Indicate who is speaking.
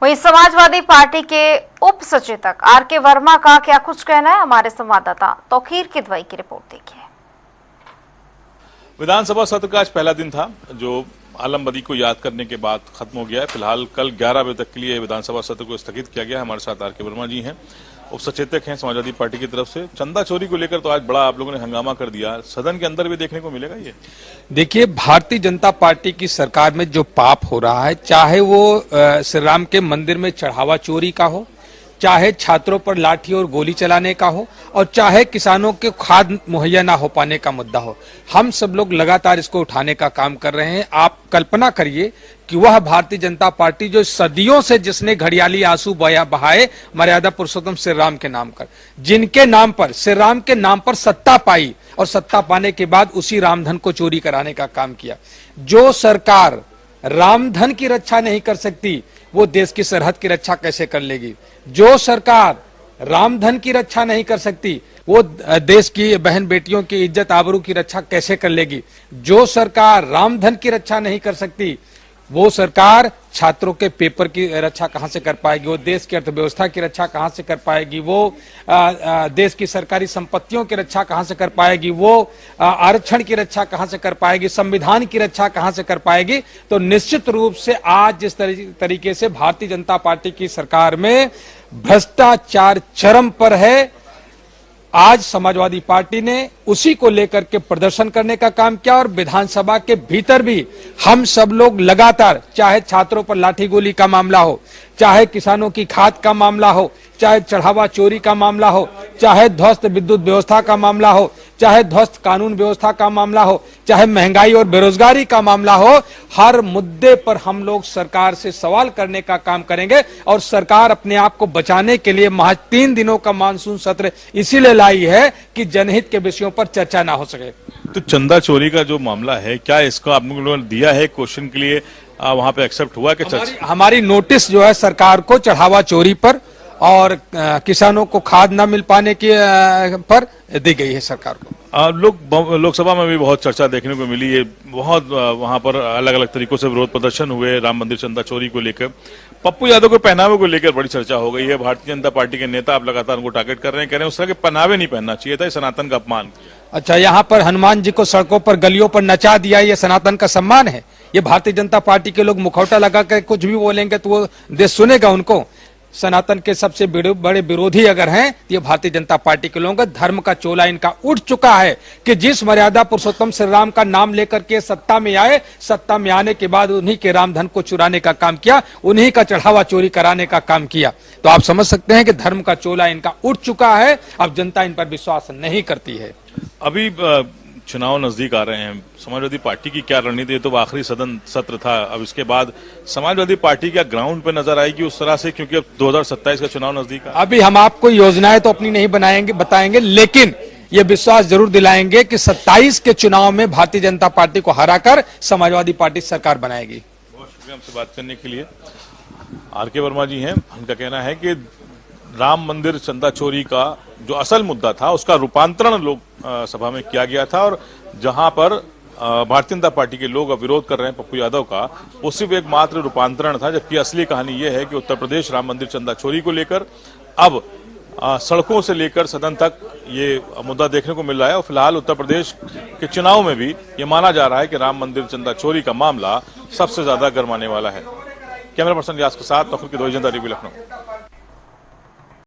Speaker 1: वहीं समाजवादी पार्टी के उप सचेतक आर.के. वर्मा का क्या कुछ कहना है, हमारे संवाददाता तौकीर किदवई की रिपोर्ट देखिए।
Speaker 2: विधानसभा सत्र का आज पहला दिन था जो आलम बदी को याद करने के बाद खत्म हो गया है। फिलहाल कल 11 बजे तक के लिए विधानसभा सत्र को स्थगित किया गया। हमारे साथ आर.के. वर्मा जी हैं, उप सचेतक हैं समाजवादी पार्टी की तरफ से। चंदा चोरी को लेकर तो आज बड़ा आप लोगों ने हंगामा कर दिया, सदन के अंदर भी देखने को मिलेगा ये।
Speaker 3: देखिए, भारतीय जनता पार्टी की सरकार में जो पाप हो रहा है, चाहे वो श्री राम के मंदिर में चढ़ावा चोरी का हो, चाहे छात्रों पर लाठी और गोली चलाने का हो, और चाहे किसानों के खाद मुहैया ना हो पाने का मुद्दा हो, हम सब लोग लगातार इसको उठाने का काम कर रहे हैं। आप कल्पना करिए कि वह भारतीय जनता पार्टी जो सदियों से जिसने घड़ियाली आंसू बहाए मर्यादा पुरुषोत्तम श्री राम के नाम पर, जिनके नाम पर श्री राम के नाम पर सत्ता पाई और सत्ता पाने के बाद उसी रामधन को चोरी कराने का काम किया। जो सरकार रामधन की रक्षा नहीं कर सकती वो देश की सरहद की रक्षा कैसे कर लेगी? जो सरकार रामधन की रक्षा नहीं कर सकती वो देश की बहन बेटियों की इज्जत आबरू की रक्षा कैसे कर लेगी? जो सरकार रामधन की रक्षा नहीं कर सकती वो सरकार छात्रों के पेपर की रक्षा कहां से कर पाएगी? वो देश की अर्थव्यवस्था की रक्षा कहां से कर पाएगी? वो देश की सरकारी संपत्तियों की रक्षा कहां से कर पाएगी? वो आरक्षण की रक्षा कहां से कर पाएगी? संविधान की रक्षा कहां से कर पाएगी? तो निश्चित रूप से आज जिस तरीके से भारतीय जनता पार्टी की सरकार में भ्रष्टाचार चरम पर है, आज समाजवादी पार्टी ने उसी को लेकर के प्रदर्शन करने का काम किया। और विधानसभा के भीतर भी हम सब लोग लगातार, चाहे छात्रों पर लाठी गोली का मामला हो, चाहे किसानों की खाद का मामला हो, चाहे चढ़ावा चोरी का मामला हो, चाहे ध्वस्त विद्युत व्यवस्था का मामला हो, चाहे ध्वस्त कानून व्यवस्था का मामला हो, चाहे महंगाई और बेरोजगारी का मामला हो, हर मुद्दे पर हम लोग सरकार से सवाल करने का काम करेंगे। और सरकार अपने आप को बचाने के लिए महज 3 दिनों का मानसून सत्र इसीलिए लाई है कि जनहित के विषयों पर चर्चा ना हो सके।
Speaker 2: तो चंदा चोरी का जो मामला है, क्या इसको आप लोगों ने दिया है क्वेश्चन के लिए, वहां पे एक्सेप्ट हुआ कि
Speaker 3: हमारी नोटिस जो है सरकार को चढ़ावा चोरी पर और किसानों को खाद न मिल पाने के पर दी गई है सरकार को।
Speaker 2: लोकसभा में भी बहुत चर्चा देखने को मिली है, बहुत वहां पर अलग अलग तरीकों से विरोध प्रदर्शन हुए राम मंदिर चंदा चोरी को लेकर। पप्पू यादव के पहनावे को लेकर बड़ी चर्चा हो गई है। भारतीय जनता पार्टी के नेता आप लगातार उनको टारगेट कर रहे हैं, कह रहे हैं उस तरह के पहनावे नहीं पहनना चाहिए था, सनातन का अपमान।
Speaker 3: अच्छा, यहाँ पर हनुमान जी को सड़कों पर गलियों पर नचा दिया, ये सनातन का सम्मान है? ये भारतीय जनता पार्टी के लोग मुखौटा लगा कर कुछ भी बोलेंगे तो वो देश सुनेगा उनको? सनातन के सबसे बड़े विरोधी अगर हैं तो ये भारतीय जनता पार्टी के लोगों का धर्म का चोला इनका उठ चुका है कि जिस मर्यादा पुरुषोत्तम श्री राम का नाम लेकर के सत्ता में आए, सत्ता में आने के बाद उन्हीं के रामधन को चुराने का काम किया, उन्हीं का चढ़ावा चोरी कराने का काम किया। तो आप समझ सकते हैं कि धर्म का चोला इनका उठ चुका है। अब जनता इन पर विश्वास नहीं करती है।
Speaker 2: अभी चुनाव नजदीक आ रहे हैं, समाजवादी पार्टी की क्या रणनीति है? तो आखिरी सदन सत्र था, अब इसके बाद समाजवादी पार्टी क्या ग्राउंड पे नजर आएगी उस तरह से, क्योंकि अब 2027 का चुनाव नजदीक है।
Speaker 3: अभी हम आपको योजनाएं तो अपनी नहीं बताएंगे, लेकिन ये विश्वास जरूर दिलाएंगे कि 27 के चुनाव में भारतीय जनता पार्टी को हराकर समाजवादी पार्टी सरकार बनाएगी।
Speaker 2: बहुत शुक्रिया हमसे बात करने के लिए। आर.के. वर्मा जी हैं, उनका कहना है कि राम मंदिर चंदा चोरी का जो असल मुद्दा था उसका रूपांतरण लोक सभा में किया गया था, और जहां पर भारतीय जनता पार्टी के लोग अब विरोध कर रहे हैं पप्पू यादव का, वो सिर्फ एक मात्र रूपांतरण था। जबकि असली कहानी ये है कि उत्तर प्रदेश राम मंदिर चंदा चोरी को लेकर अब सड़कों से लेकर सदन तक ये मुद्दा देखने को मिल रहा है। और फिलहाल उत्तर प्रदेश के चुनाव में भी ये माना जा रहा है कि राम मंदिर चंदा चोरी का मामला सबसे ज्यादा गर्माने वाला है। कैमरा पर्सन रियाज के साथ तौकीर किदवई, जनता टीवी, लखनऊ।